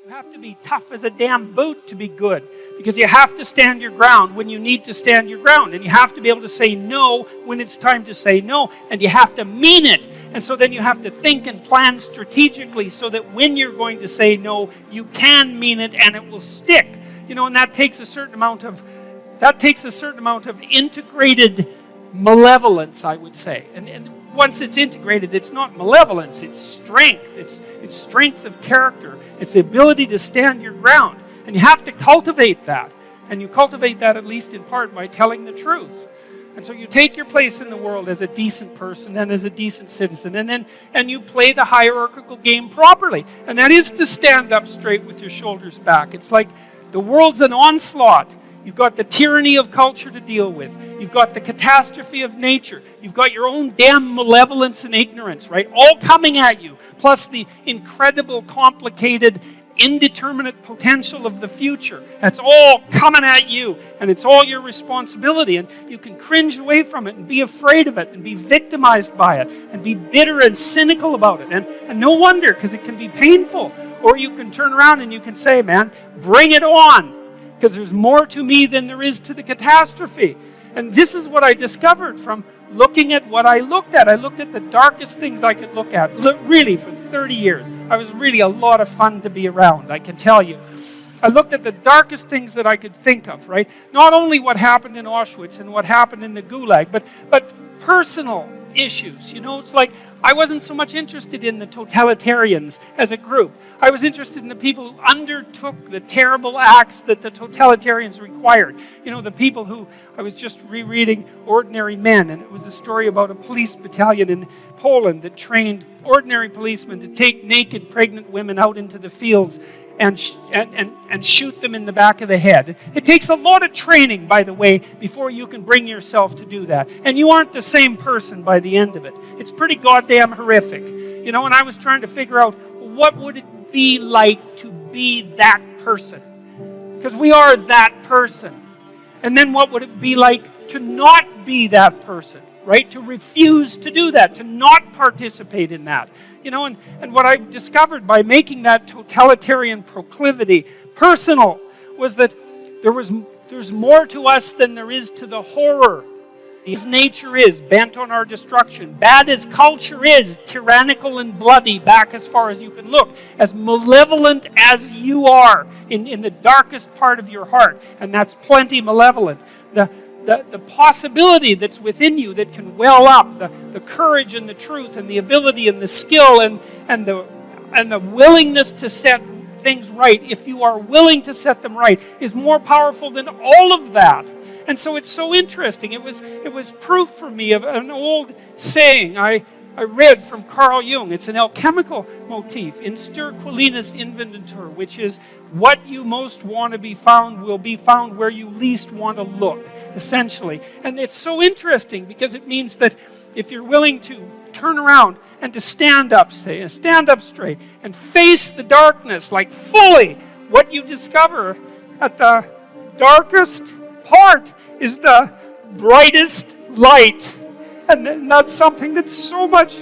You have to be tough as a damn boot to be good, because you have to stand your ground when you need to stand your ground, and you have to be able to say no when it's time to say no, and you have to mean it. And so then you have to think and plan strategically so that when you're going to say no, you can mean it and it will stick. And that takes a certain amount of integrated malevolence, I would say. And once it's integrated, it's not malevolence, it's strength. It's strength of character. It's the ability to stand your ground. And you have to cultivate that. And you cultivate that at least in part by telling the truth. And so you take your place in the world as a decent person and as a decent citizen, and you play the hierarchical game properly. And that is to stand up straight with your shoulders back. It's like the world's an onslaught. You've got the tyranny of culture to deal with. You've got the catastrophe of nature. You've got your own damn malevolence and ignorance, right? All coming at you. Plus the incredible, complicated, indeterminate potential of the future. That's all coming at you. And it's all your responsibility. And you can cringe away from it and be afraid of it and be victimized by it and be bitter and cynical about it. And no wonder, because it can be painful. Or you can turn around and you can say, man, bring it on. Because there's more to me than there is to the catastrophe. And this is what I discovered from looking at what I looked at. I looked at the darkest things I could look at. Really, for 30 years. I was really a lot of fun to be around, I can tell you. I looked at the darkest things that I could think of, right? Not only what happened in Auschwitz and what happened in the Gulag, but personal issues. It's like I wasn't so much interested in the totalitarians as a group. I was interested in the people who undertook the terrible acts that the totalitarians required. The people who, I was just rereading Ordinary Men, and it was a story about a police battalion in Poland that trained ordinary policemen to take naked pregnant women out into the fields and shoot them in the back of the head. It takes a lot of training, by the way, before you can bring yourself to do that. And you aren't the same person by the end of it. It's pretty goddamn horrific. And I was trying to figure out, what would it be like to be that person? Because we are that person. And then what would it be like to not be that person? Right? To refuse to do that, to not participate in that. And what I discovered by making that totalitarian proclivity personal was that there's more to us than there is to the horror. As nature is, bent on our destruction, bad as culture is, tyrannical and bloody, back as far as you can look, as malevolent as you are in the darkest part of your heart, and that's plenty malevolent. The possibility that's within you that can well up, the courage and the truth and the ability and the skill and the willingness to set things right, if you are willing to set them right, is more powerful than all of that. And so it's so interesting. It was proof for me of an old saying I read from Carl Jung. It's an alchemical motif, in stir qualinus inventur, which is what you most want to be found will be found where you least want to look, essentially. And it's so interesting because it means that if you're willing to turn around and to stand up straight and face the darkness like fully, what you discover at the darkest part is the brightest light. And that's something that's so much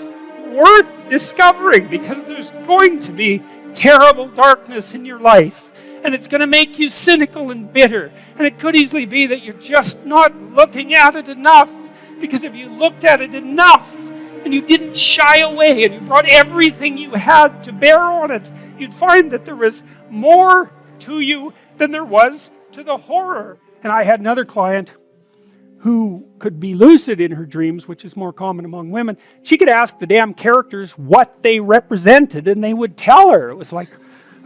worth discovering, because there's going to be terrible darkness in your life. And it's going to make you cynical and bitter. And it could easily be that you're just not looking at it enough. Because if you looked at it enough and you didn't shy away and you brought everything you had to bear on it, you'd find that there was more to you than there was to the horror. And I had another client who could be lucid in her dreams, which is more common among women. She could ask the damn characters what they represented, and they would tell her. It was like,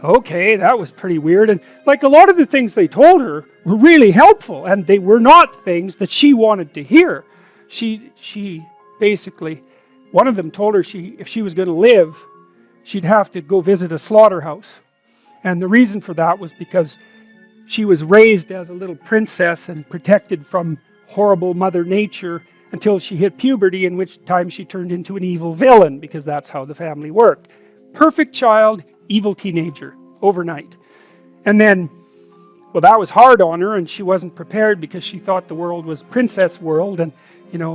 okay, that was pretty weird. And like a lot of the things they told her were really helpful, and they were not things that she wanted to hear. She basically, one of them told her if she was going to live, she'd have to go visit a slaughterhouse. And the reason for that was because she was raised as a little princess and protected from horrible Mother Nature until she hit puberty, in which time she turned into an evil villain, because that's how the family worked. Perfect child, evil teenager, overnight. And then, well, that was hard on her, and she wasn't prepared because she thought the world was princess world, and,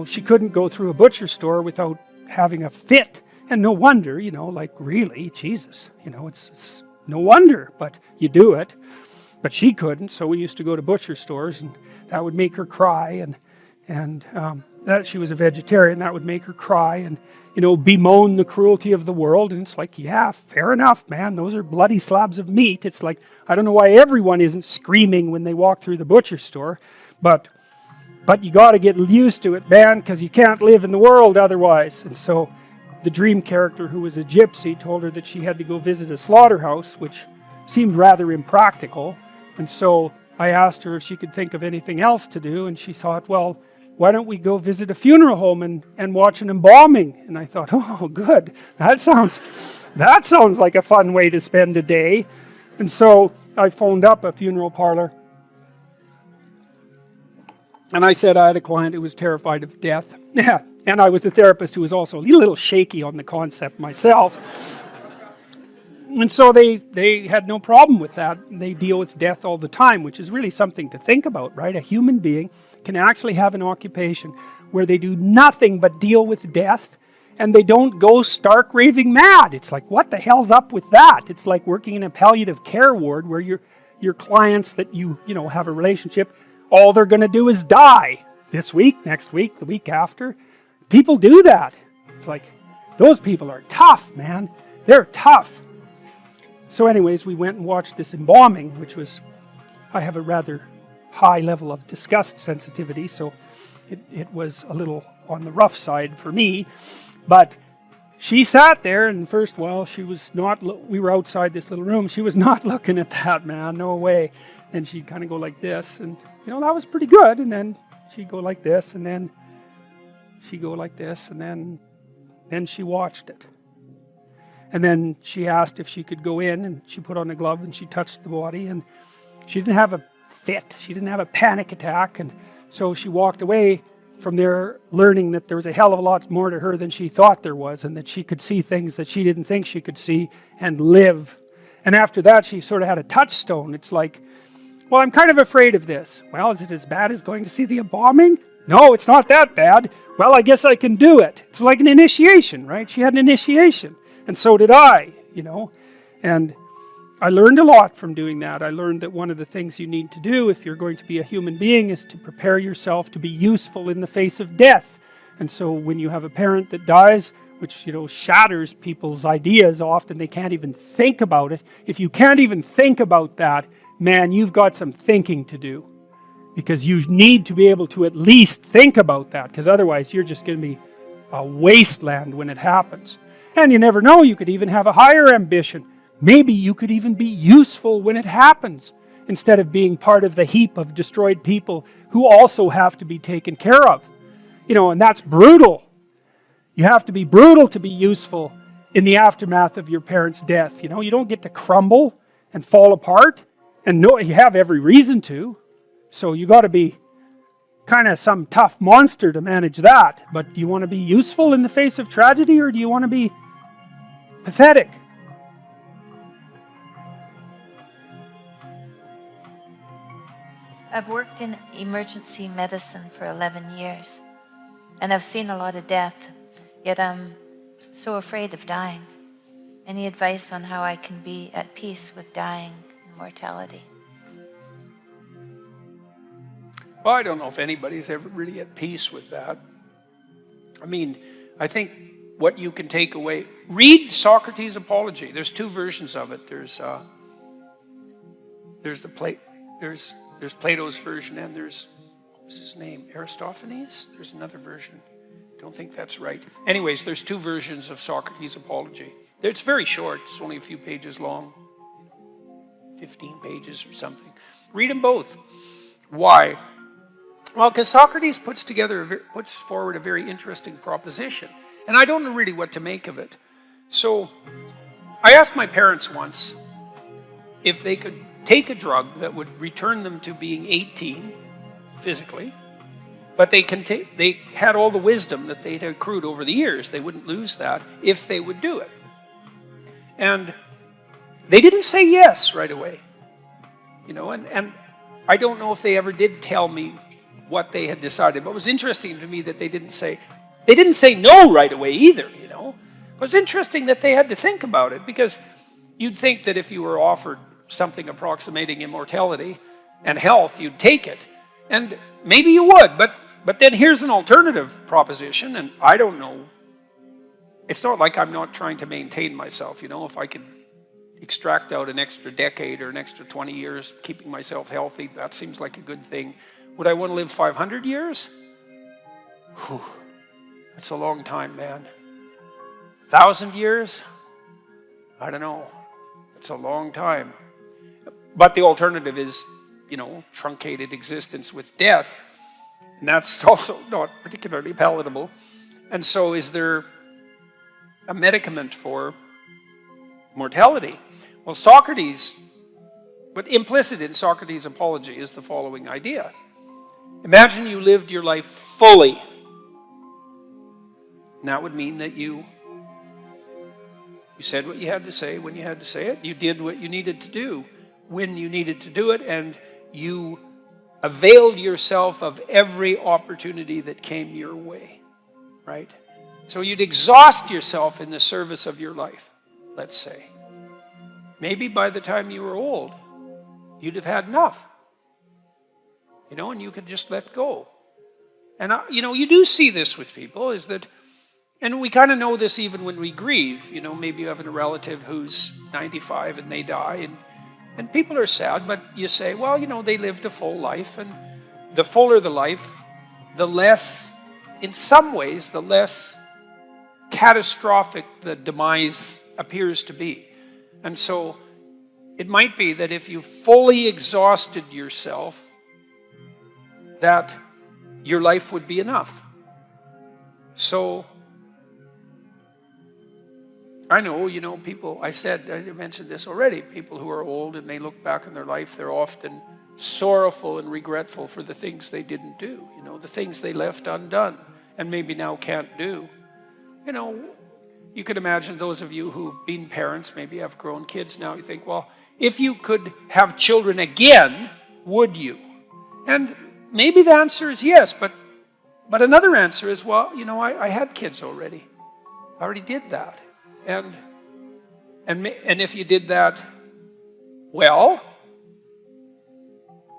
she couldn't go through a butcher store without having a fit. And no wonder, like, really, Jesus, it's no wonder, but you do it. But she couldn't, so we used to go to butcher stores, and that would make her cry, and that she was a vegetarian, that would make her cry, and bemoan the cruelty of the world. And it's like, yeah, fair enough, man, those are bloody slabs of meat. It's like, I don't know why everyone isn't screaming when they walk through the butcher store, but you got to get used to it, man, because you can't live in the world otherwise. And so the dream character, who was a gypsy, told her that she had to go visit a slaughterhouse, which seemed rather impractical. And so I asked her if she could think of anything else to do, and she thought, well, why don't we go visit a funeral home and watch an embalming? And I thought, oh, good. That sounds like a fun way to spend a day. And so I phoned up a funeral parlor, and I said I had a client who was terrified of death. Yeah, and I was a therapist who was also a little shaky on the concept myself. And so they had no problem with that. They deal with death all the time, which is really something to think about, right? A human being can actually have an occupation where they do nothing but deal with death, and they don't go stark raving mad. It's like, what the hell's up with that? It's like working in a palliative care ward where your clients that you have a relationship, all they're going to do is die this week, next week, the week after. People do that. It's like, those people are tough, man. They're tough. So anyways, we went and watched this embalming, which was, I have a rather high level of disgust sensitivity, so it was a little on the rough side for me. But she sat there, and first while she was not, we were outside this little room, she was not looking at that, man, no way. And she'd kind of go like this, and that was pretty good. And then she'd go like this, and then she'd go like this, and then she watched it. And then she asked if she could go in, and she put on a glove and she touched the body, and she didn't have a fit, she didn't have a panic attack, and so she walked away from there learning that there was a hell of a lot more to her than she thought there was, and that she could see things that she didn't think she could see and live. And after that, she sort of had a touchstone. It's like, well, I'm kind of afraid of this. Well, is it as bad as going to see the embalming? No, it's not that bad. Well, I guess I can do it. It's like an initiation, right? She had an initiation. And so did I, and I learned a lot from doing that. I learned that one of the things you need to do if you're going to be a human being is to prepare yourself to be useful in the face of death. And so when you have a parent that dies, which, shatters people's ideas often, they can't even think about it. If you can't even think about that, man, you've got some thinking to do. Because you need to be able to at least think about that, because otherwise you're just going to be a wasteland when it happens. And you never know, you could even have a higher ambition. Maybe you could even be useful when it happens, instead of being part of the heap of destroyed people who also have to be taken care of. And that's brutal. You have to be brutal to be useful in the aftermath of your parents' death. You don't get to crumble and fall apart, and no, you have every reason to. So you got to be kind of some tough monster to manage that. But do you want to be useful in the face of tragedy, or do you want to be pathetic? I've worked in emergency medicine for 11 years, and I've seen a lot of death, yet I'm so afraid of dying. Any advice on how I can be at peace with dying and mortality? Well, I don't know if anybody's ever really at peace with that. I think what you can take away, read Socrates' Apology. There's two versions of it. There's Plato's version, and there's, what was his name, Aristophanes? There's another version. Don't think that's right. Anyways, there's two versions of Socrates' Apology. It's very short. It's only a few pages long, 15 pages or something. Read them both. Why? Well, because Socrates puts forward a very interesting proposition, and I don't know really what to make of it. So I asked my parents once if they could take a drug that would return them to being 18 physically, but they had all the wisdom that they'd accrued over the years. They wouldn't lose that if they would do it. And they didn't say yes right away. And I don't know if they ever did tell me what they had decided. But it was interesting to me that they didn't say no right away either, It was interesting that they had to think about it, because You'd think that if you were offered something approximating immortality and health, you'd take it. And maybe you would, but then here's an alternative proposition, and I don't know. It's not like I'm not trying to maintain myself, if I could extract out an extra decade or an extra 20 years, keeping myself healthy, that seems like a good thing. Would I want to live 500 years? Whew, that's a long time, man. 1,000 years? I don't know. It's a long time. But the alternative is, truncated existence with death. And that's also not particularly palatable. And so is there a medicament for mortality? Well, but implicit in Socrates' apology is the following idea. Imagine you lived your life fully. And that would mean that you said what you had to say when you had to say it. You did what you needed to do when you needed to do it. And you availed yourself of every opportunity that came your way. Right? So you'd exhaust yourself in the service of your life, let's say. Maybe by the time you were old, you'd have had enough. And you could just let go. And, you do see this with people, is that, and we kind of know this even when we grieve. Maybe you have a relative who's 95 and they die, and people are sad, but you say, well, they lived a full life, and the fuller the life, the less, in some ways, the less catastrophic the demise appears to be. And so it might be that if you fully exhausted yourself, that your life would be enough. So I know, people, I mentioned this already, people who are old and they look back on their life, they're often sorrowful and regretful for the things they didn't do, the things they left undone and maybe now can't do. You could imagine those of you who've been parents, maybe have grown kids now, you think, well, if you could have children again, would you? And maybe the answer is yes, but another answer is, well, I had kids already. I already did that. And if you did that well,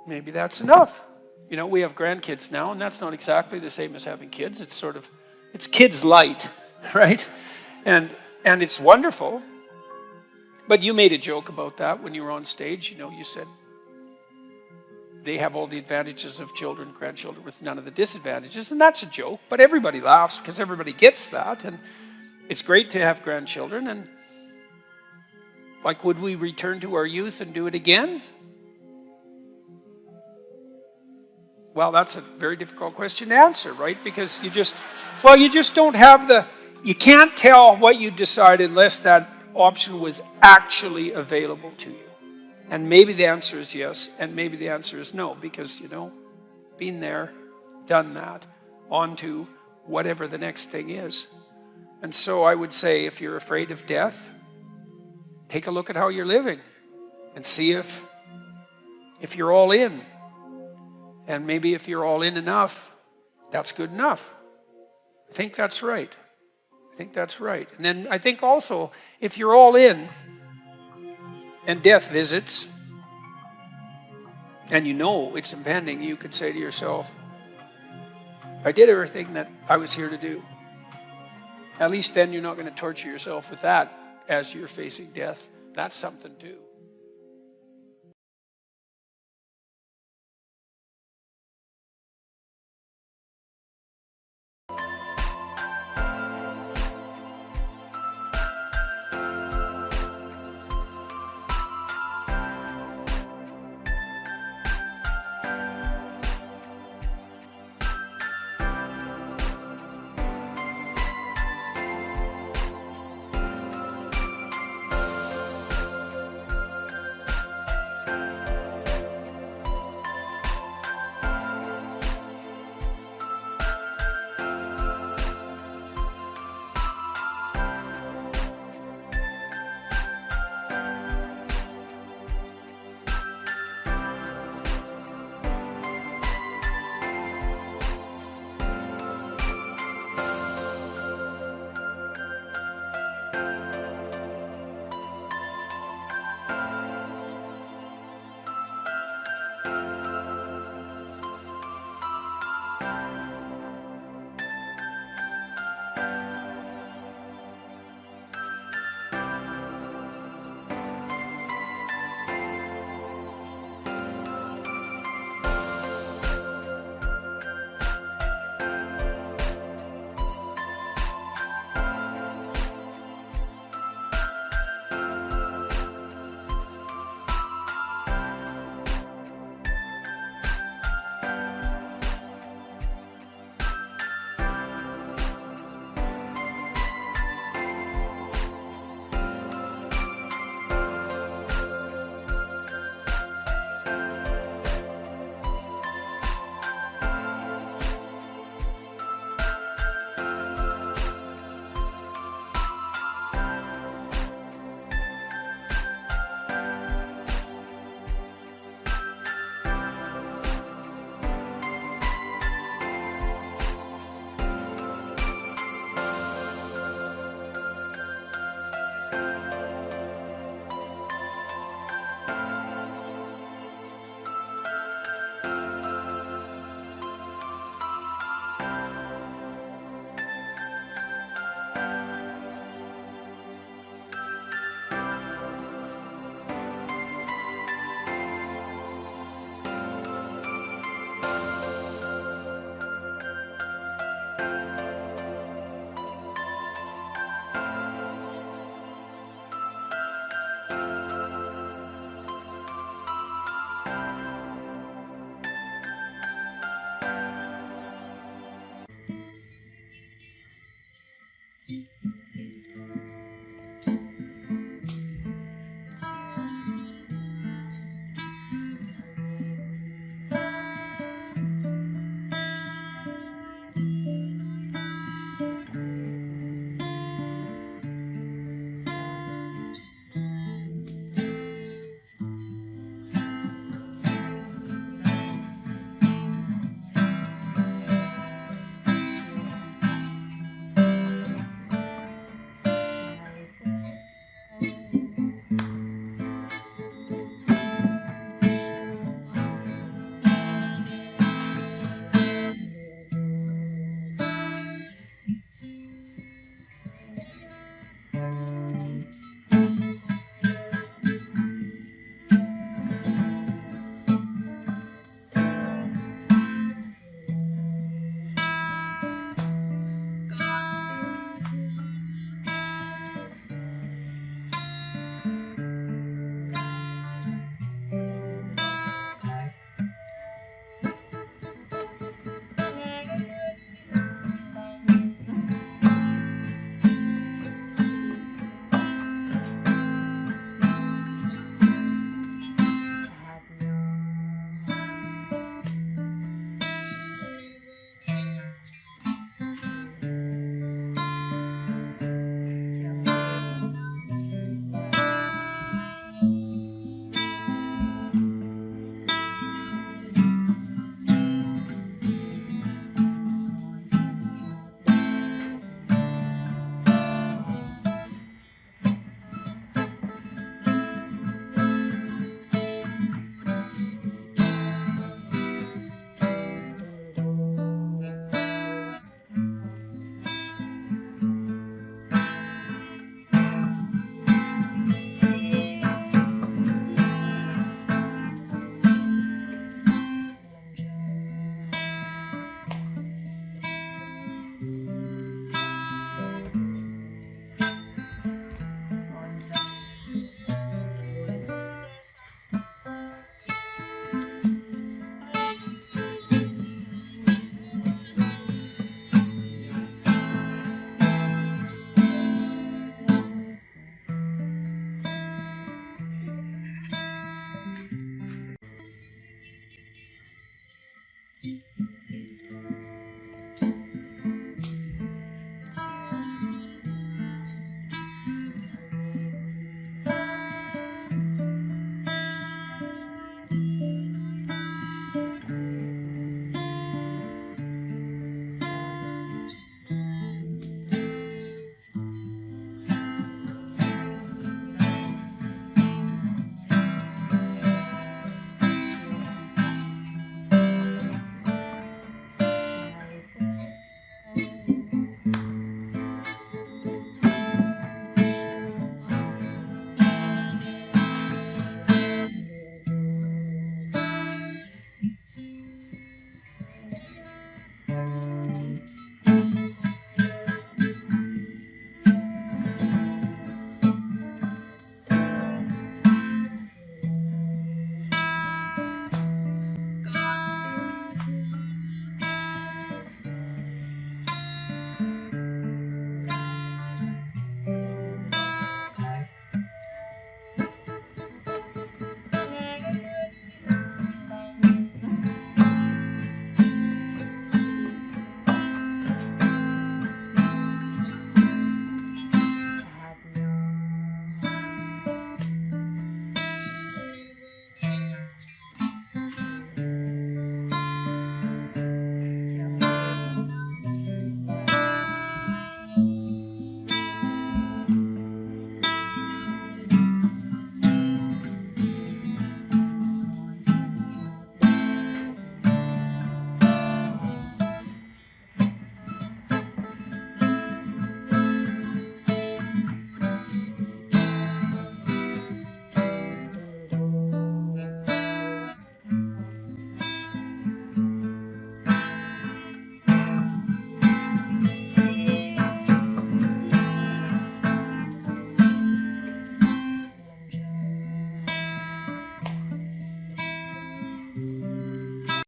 maybe that's enough. We have grandkids now, and that's not exactly the same as having kids. It's kids light, right? And it's wonderful. But you made a joke about that when you were on stage. You said they have all the advantages of grandchildren with none of the disadvantages. And that's a joke, but everybody laughs because everybody gets that. And it's great to have grandchildren. And would we return to our youth and do it again? Well, that's a very difficult question to answer, right? Because you just don't have you can't tell what you decide unless that option was actually available to you. And maybe the answer is yes, and maybe the answer is no, because, been there, done that, on to whatever the next thing is. And so I would say, if you're afraid of death, take a look at how you're living and see if you're all in. And maybe if you're all in enough, that's good enough. I think that's right. And then I think also, if you're all in and death visits, and it's impending, you could say to yourself, I did everything that I was here to do. At least then you're not going to torture yourself with that as you're facing death. That's something too.